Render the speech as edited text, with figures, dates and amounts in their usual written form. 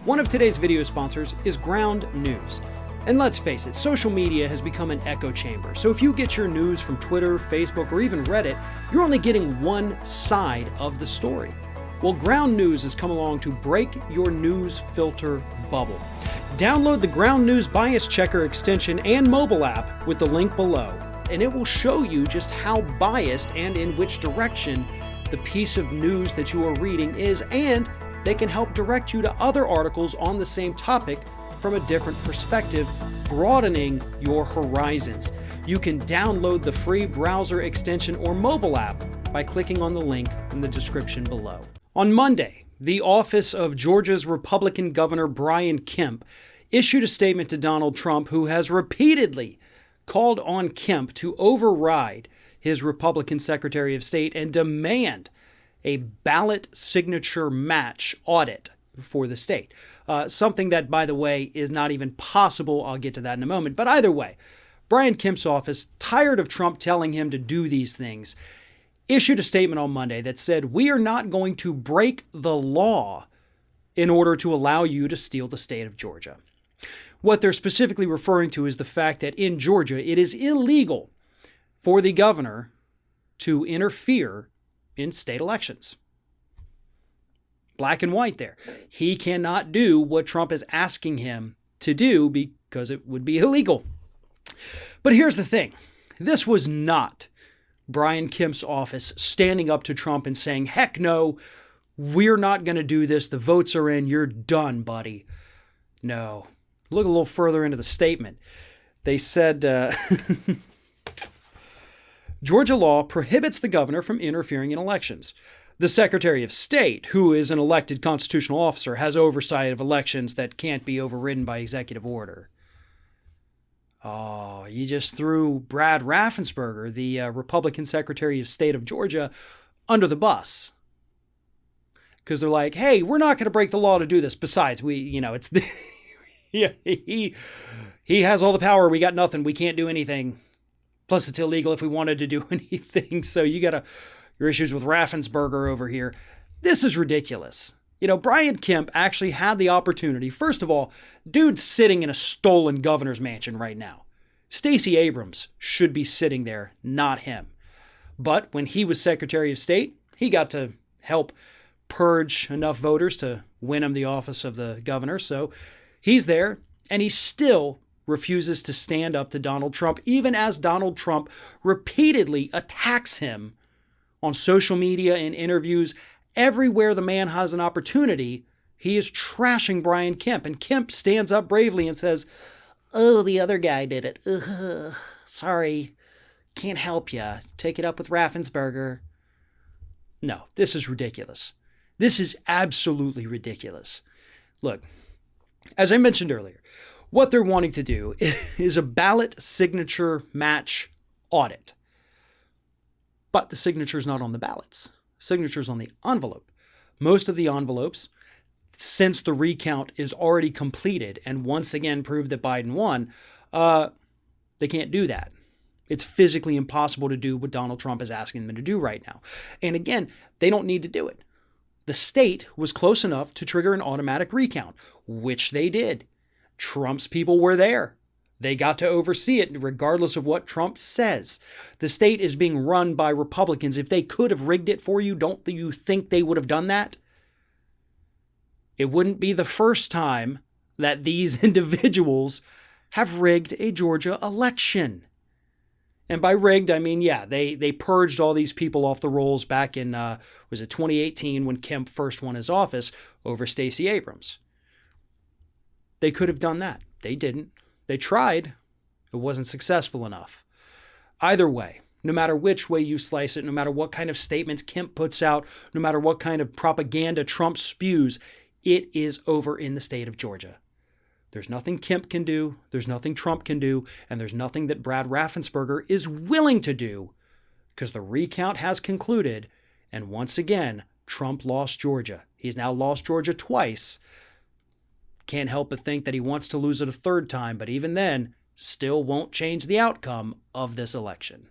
One of today's video sponsors is Ground News. And let's face it, social media has become an echo chamber. So if you get your news from Twitter, Facebook, or even Reddit, you're only getting one side of the story. Well, Ground News has come along to break your news filter bubble. Download the Ground News Bias Checker extension and mobile app with the link below, and it will show you just how biased and in which direction the piece of news that you are reading is, and they can help direct you to other articles on the same topic from a different perspective, broadening your horizons. You can download the free browser extension or mobile app by clicking on the link in the description below. On Monday, the office of Georgia's Republican Governor Brian Kemp issued a statement to Donald Trump, who has repeatedly called on Kemp to override his Republican Secretary of State and demand a ballot signature match audit for the state. Something that, by the way, is not even possible. I'll get to that in a moment. But either way, Brian Kemp's office, tired of Trump telling him to do these things, issued a statement on Monday that said, "We are not going to break the law in order to allow you to steal the state of Georgia." What they're specifically referring to is the fact that in Georgia, it is illegal for the governor to interfere in state elections. Black and white there. He cannot do what Trump is asking him to do because it would be illegal. But here's the thing. This was not Brian Kemp's office standing up to Trump and saying, "Heck no, we're not going to do this. The votes are in. You're done, buddy." No. Look a little further into the statement. They said, Georgia law prohibits the governor from interfering in elections. The Secretary of State, who is an elected constitutional officer, has oversight of elections that can't be overridden by executive order. Oh, you just threw Brad Raffensperger, the Republican Secretary of State of Georgia, under the bus. Because they're like, hey, we're not going to break the law to do this. Besides, it's the, yeah, he has all the power. We got nothing. We can't do anything. Plus, it's illegal if we wanted to do anything. So you got your issues with Raffensperger over here. This is ridiculous. Brian Kemp actually had the opportunity. First of all, dude's sitting in a stolen governor's mansion right now. Stacey Abrams should be sitting there, not him. But when he was Secretary of State, he got to help purge enough voters to win him the office of the governor. So he's there, and he still refuses to stand up to Donald Trump, even as Donald Trump repeatedly attacks him on social media and interviews. Everywhere the man has an opportunity, he is trashing Brian Kemp. And Kemp stands up bravely and says, "Oh, the other guy did it. Ugh, sorry, can't help ya. Take it up with Raffensperger." No, this is ridiculous. This is absolutely ridiculous. Look, as I mentioned earlier, what they're wanting to do is a ballot signature match audit. But the signature's not on the ballots. Signature's on the envelope. Most of the envelopes, since the recount is already completed and once again proved that Biden won, they can't do that. It's physically impossible to do what Donald Trump is asking them to do right now. And again, they don't need to do it. The state was close enough to trigger an automatic recount, which they did. Trump's people were there. They got to oversee it regardless of what Trump says. The state is being run by Republicans. If they could have rigged it for you, don't you think they would have done that? It wouldn't be the first time that these individuals have rigged a Georgia election. And by rigged, I mean, yeah, they purged all these people off the rolls back in, was it 2018 when Kemp first won his office over Stacey Abrams. They could have done that. They didn't. They tried. It wasn't successful enough. Either way, no matter which way you slice it, no matter what kind of statements Kemp puts out, no matter what kind of propaganda Trump spews, it is over in the state of Georgia. There's nothing Kemp can do, there's nothing Trump can do, and there's nothing that Brad Raffensperger is willing to do, because the recount has concluded, and once again, Trump lost Georgia. He's now lost Georgia twice. Can't help but think that he wants to lose it a third time, but even then, still won't change the outcome of this election.